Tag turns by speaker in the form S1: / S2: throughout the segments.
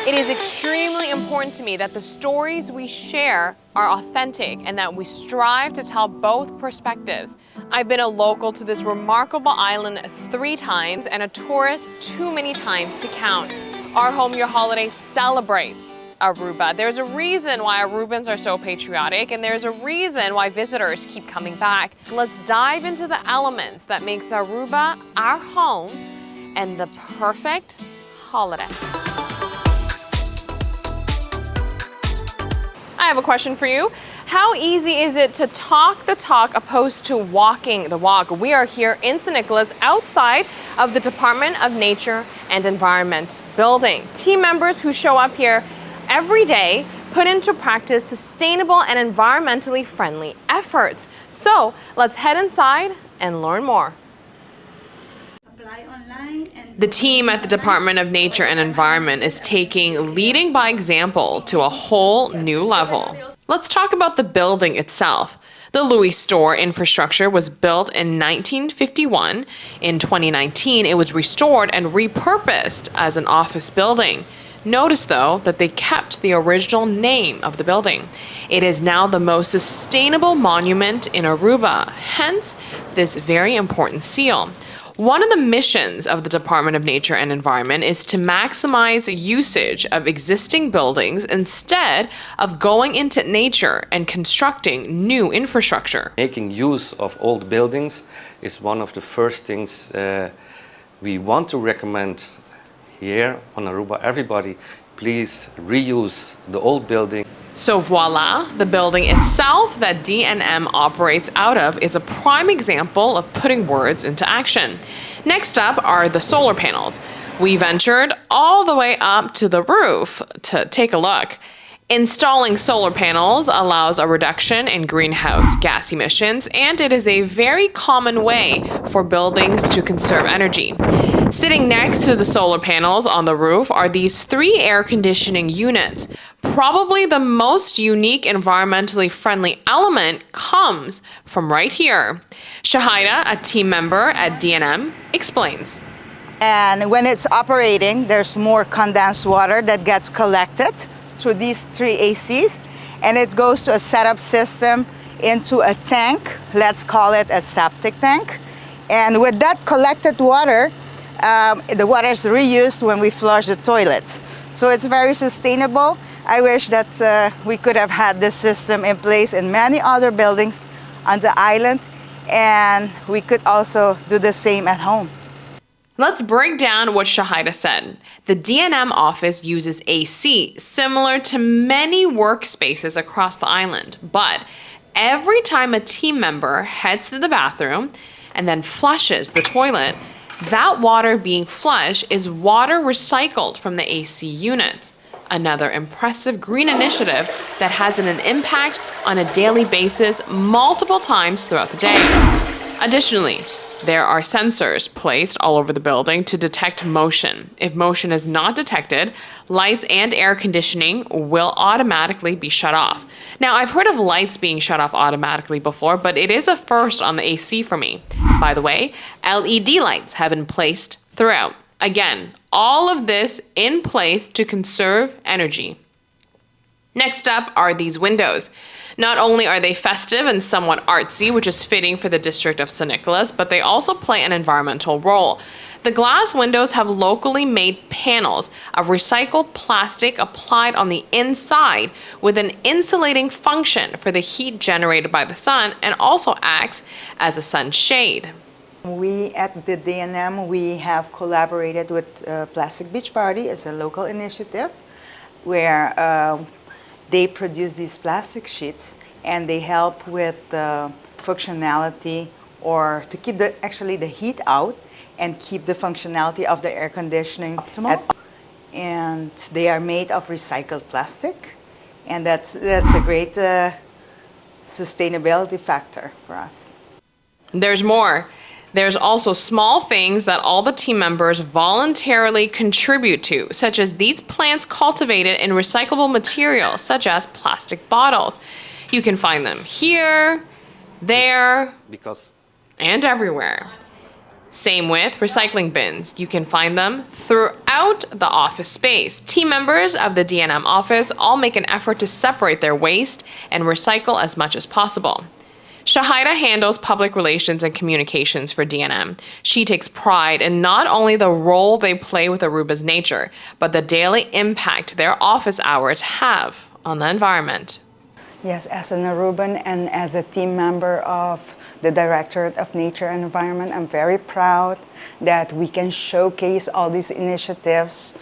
S1: It is extremely important to me that the stories we share are authentic and that we strive to tell both perspectives. I've been a local to this remarkable island 3 times and a tourist too many times to count. Our Home Your Holiday celebrates Aruba. There's a reason why Arubans are so patriotic, and there's a reason why visitors keep coming back. Let's dive into the elements that makes Aruba our home and the perfect holiday. I have a question for you. How easy is it to talk the talk opposed to walking the walk? We are here in St. Nicolas outside of the Department of Nature and Environment building. Team members who show up here every day put into practice sustainable and environmentally friendly efforts. So let's head inside and learn more. The team at the Department of Nature and Environment is taking leading by example to a whole new level. Let's talk about the building itself. The Louis store infrastructure was built in 1951. In 2019, it was restored and repurposed as an office building. Notice, though, that they kept the original name of the building. It is now the most sustainable monument in Aruba, hence this very important seal. One of the missions of the Department of Nature and Environment is to maximize usage of existing buildings instead of going into nature and constructing new infrastructure.
S2: Making use of old buildings is one of the first things we want to recommend here on Aruba. Everybody, please reuse the old building.
S1: So voila, the building itself that DNM operates out of is a prime example of putting words into action. Next up are the solar panels. We ventured all the way up to the roof to take a look. Installing solar panels allows a reduction in greenhouse gas emissions, and it is a very common way for buildings to conserve energy. Sitting next to the solar panels on the roof are these 3 air conditioning units. Probably the most unique environmentally friendly element comes from right here. Shahida, a team member at DNM, explains.
S3: And when it's operating, there's more condensed water that gets collected through these 3 ACs, and it goes to a setup system into a tank. Let's call it a septic tank. And with that collected water, the water is reused when we flush the toilets. So it's very sustainable. I wish that we could have had this system in place in many other buildings on the island, and we could also do the same at home.
S1: Let's break down what Shahida said. The DNM office uses AC, similar to many workspaces across the island. But every time a team member heads to the bathroom and then flushes the toilet, that water being flushed is water recycled from the AC units. Another impressive green initiative that has an impact on a daily basis multiple times throughout the day. Additionally, there are sensors placed all over the building to detect motion. If motion is not detected, lights and air conditioning will automatically be shut off. Now, I've heard of lights being shut off automatically before, but it is a first on the AC for me. By the way, LED lights have been placed throughout. Again, all of this in place to conserve energy. Next up are these windows. Not only are they festive and somewhat artsy, which is fitting for the district of St. Nicolas, but they also play an environmental role. The glass windows have locally made panels of recycled plastic applied on the inside with an insulating function for the heat generated by the sun, and also acts as a sunshade.
S3: We at the DNM, we have collaborated with Plastic Beach Party as a local initiative where they produce these plastic sheets, and they help with the functionality, or to keep the heat out and keep the functionality of the air conditioning and they are made of recycled plastic, and that's a great sustainability factor for us.
S1: There's more. There's also small things that all the team members voluntarily contribute to, such as these plants cultivated in recyclable materials, such as plastic bottles. You can find them here, there, and everywhere. Same with recycling bins. You can find them throughout the office space. Team members of the DNM office all make an effort to separate their waste and recycle as much as possible. Shahida handles public relations and communications for DNM. She takes pride in not only the role they play with Aruba's nature, but the daily impact their office hours have on the environment.
S3: Yes, as an Aruban and as a team member of the Directorate of Nature and Environment, I'm very proud that we can showcase all these initiatives,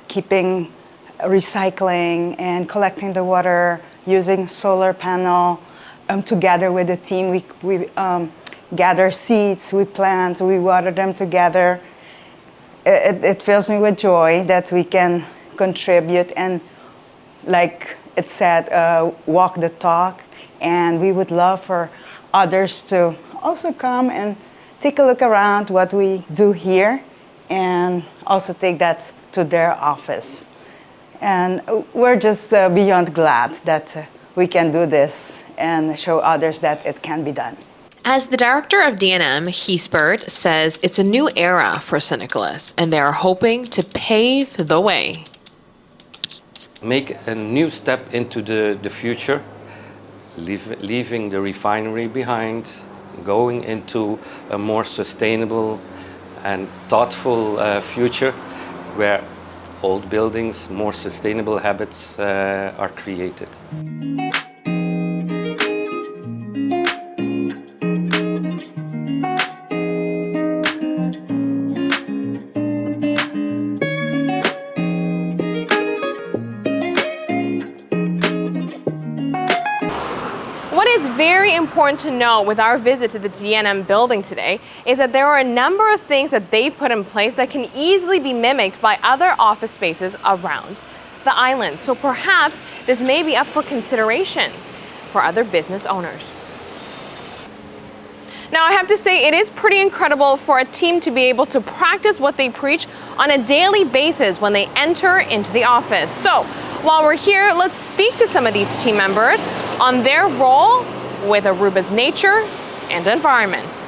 S3: keeping recycling and collecting the water, using solar panel. Together with the team, we gather seeds, we plant, we water them together. It fills me with joy that we can contribute and, like it said, walk the talk. And we would love for others to also come and take a look around what we do here and also take that to their office. And we're just beyond glad that we can do this and show others that it can be done.
S1: As the director of DNM, Heesbert, says it's a new era for St. Nicolas, and they are hoping to pave the way.
S2: Make a new step into the future, leaving the refinery behind, going into a more sustainable and thoughtful future where old buildings, more sustainable habits are created.
S1: What is very important to know with our visit to the DNM building today is that there are a number of things that they've put in place that can easily be mimicked by other office spaces around the island. So perhaps this may be up for consideration for other business owners. Now, I have to say, it is pretty incredible for a team to be able to practice what they preach on a daily basis when they enter into the office. So, while we're here, let's speak to some of these team members on their role with Aruba's nature and environment.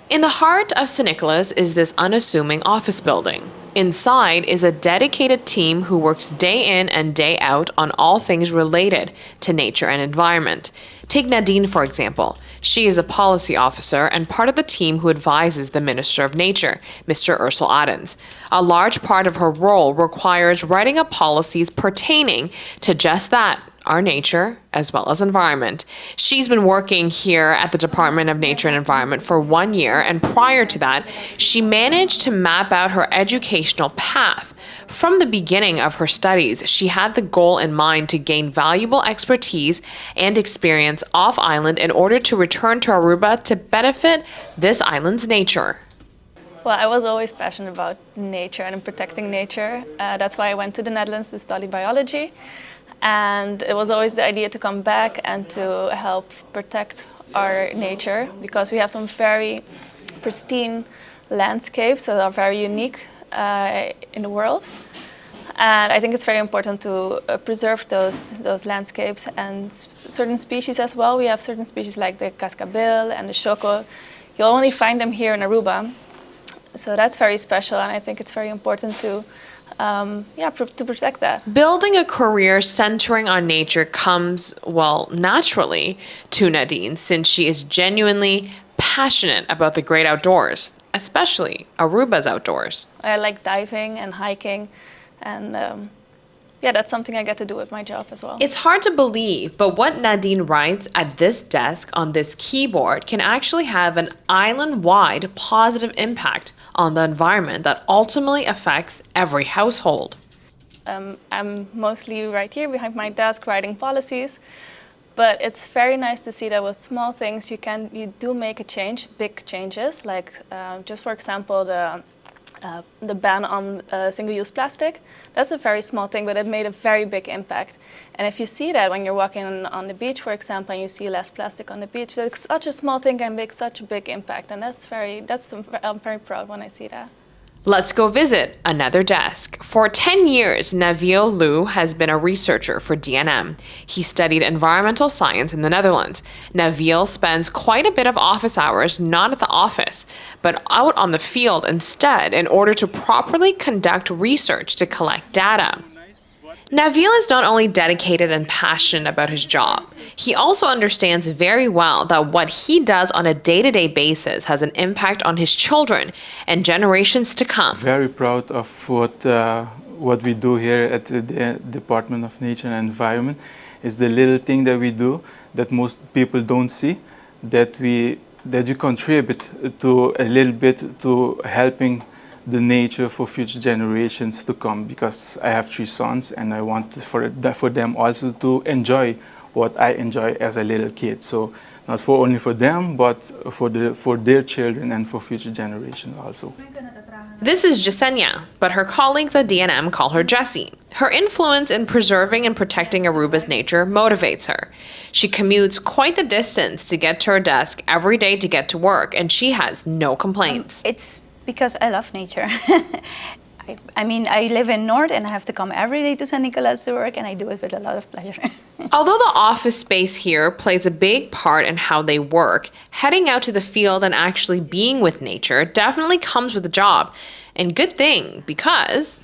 S1: In the heart of St. Nicolas is this unassuming office building. Inside is a dedicated team who works day in and day out on all things related to nature and environment. Take Nadine, for example. She is a policy officer and part of the team who advises the Minister of Nature, Mr. Ursel Adens. A large part of her role requires writing up policies pertaining to just that, our nature as well as environment. She's been working here at the Department of Nature and Environment for 1 year, and prior to that, she managed to map out her educational path. From the beginning of her studies, she had the goal in mind to gain valuable expertise and experience off-island in order to return to Aruba to benefit this island's nature.
S4: Well, I was always passionate about nature and protecting nature. That's why I went to the Netherlands to study biology. And it was always the idea to come back and to help protect our nature, because we have some very pristine landscapes that are very unique in the world. And I think it's very important to preserve those landscapes and certain species as well. We have certain species like the cascabel and the choco. You'll only find them here in Aruba. So that's very special, and I think it's very important to protect that.
S1: Building a career centering on nature comes, well, naturally to Nadine, since she is genuinely passionate about the great outdoors, especially Aruba's outdoors.
S4: I like diving and hiking, and that's something I get to do with my job as well.
S1: It's hard to believe, but what Nadine writes at this desk on this keyboard can actually have an island-wide positive impact on the environment that ultimately affects every household.
S4: I'm mostly right here behind my desk writing policies, but it's very nice to see that with small things you do make a change, big changes, like just for example the ban on single-use plastic. That's a very small thing, but it made a very big impact. And if you see that when you're walking on the beach, for example, and you see less plastic on the beach, that's such a small thing can make such a big impact. And I'm very proud when I see that.
S1: Let's go visit another desk. For 10 years, Nabil Lou has been a researcher for DNM. He studied environmental science in the Netherlands. Nabil spends quite a bit of office hours not at the office, but out on the field instead in order to properly conduct research to collect data. Nabil is not only dedicated and passionate about his job, he also understands very well that what he does on a day-to-day basis has an impact on his children and generations to come.
S5: Very proud of what we do here at the Department of Nature and Environment. Is the little thing that we do that most people don't see, that we contribute to a little bit to helping the nature for future generations to come, because I have 3 sons and I want for them also to enjoy what I enjoy as a little kid. So not only for them, but for their children and for future generations also.
S1: This is Jasenia, but her colleagues at DNM call her Jessie. Her influence in preserving and protecting Aruba's nature motivates her. She commutes quite the distance to get to her desk every day to get to work, and she has no complaints.
S6: It's because I love nature. I mean, I live in North and I have to come every day to San Nicolas to work, and I do it with a lot of pleasure.
S1: Although the office space here plays a big part in how they work, heading out to the field and actually being with nature definitely comes with the job. And good thing, because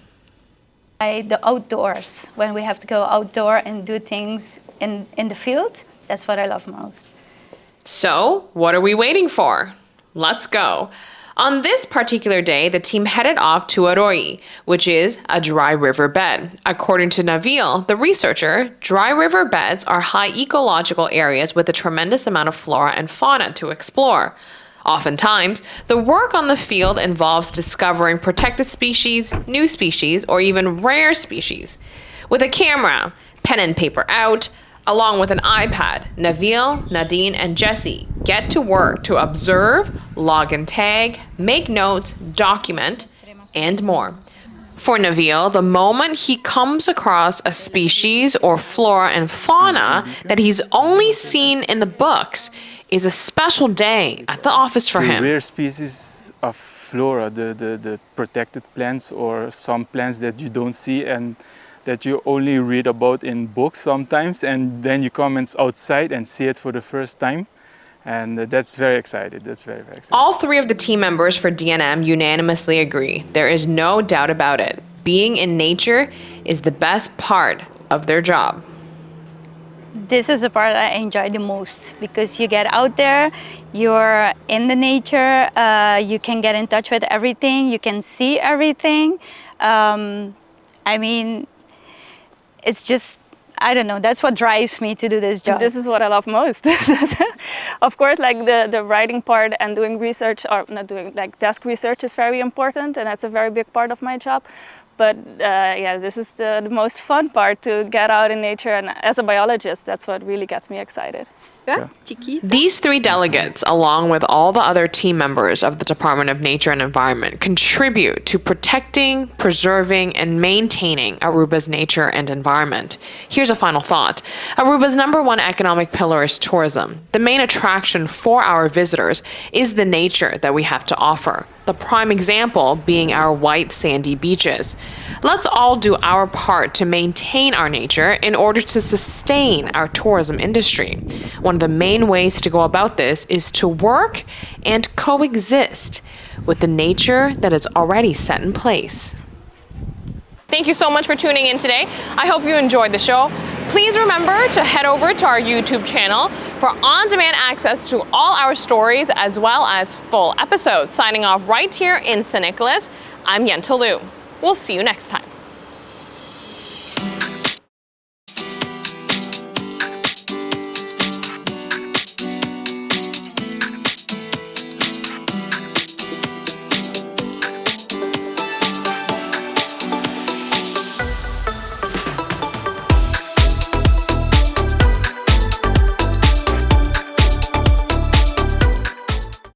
S6: The outdoors, when we have to go outdoor and do things in the field, that's what I love most.
S1: So, what are we waiting for? Let's go. On this particular day, the team headed off to Arroyo, which is a dry river bed. According to Nabil, the researcher, dry river beds are high ecological areas with a tremendous amount of flora and fauna to explore. Oftentimes, the work on the field involves discovering protected species, new species, or even rare species. With a camera, pen and paper out, along with an iPad, Nabil, Nadine, and Jessie get to work to observe, log and tag, make notes, document, and more. For Nabil, the moment he comes across a species or flora and fauna that he's only seen in the books is a special day at the office for him.
S5: Rare species of flora, the protected plants, or some plants that you don't see and that you only read about in books sometimes, and then you come outside and see it for the first time. And that's very exciting. That's very, very exciting.
S1: All 3 of the team members for DNM unanimously agree. There is no doubt about it. Being in nature is the best part of their job.
S6: This is the part I enjoy the most, because you get out there, you're in the nature, you can get in touch with everything, you can see everything. I mean, it's just, I don't know, that's what drives me to do this job.
S4: This is what I love most. Of course, like the writing part and doing research, or not doing, like desk research is very important, and that's a very big part of my job. But yeah, this is the most fun part, to get out in nature, and as a biologist, that's what really gets me excited.
S1: These 3 delegates, along with all the other team members of the Department of Nature and Environment, contribute to protecting, preserving, and maintaining Aruba's nature and environment. Here's a final thought. Aruba's #1 economic pillar is tourism. The main attraction for our visitors is the nature that we have to offer. The prime example being our white sandy beaches. Let's all do our part to maintain our nature in order to sustain our tourism industry. One of the main ways to go about this is to work and coexist with the nature that is already set in place. Thank you so much for tuning in today. I hope you enjoyed the show. Please remember to head over to our YouTube channel for on-demand access to all our stories as well as full episodes. Signing off right here in St. Nicolas, I'm Yenta Liu. We'll see you next time.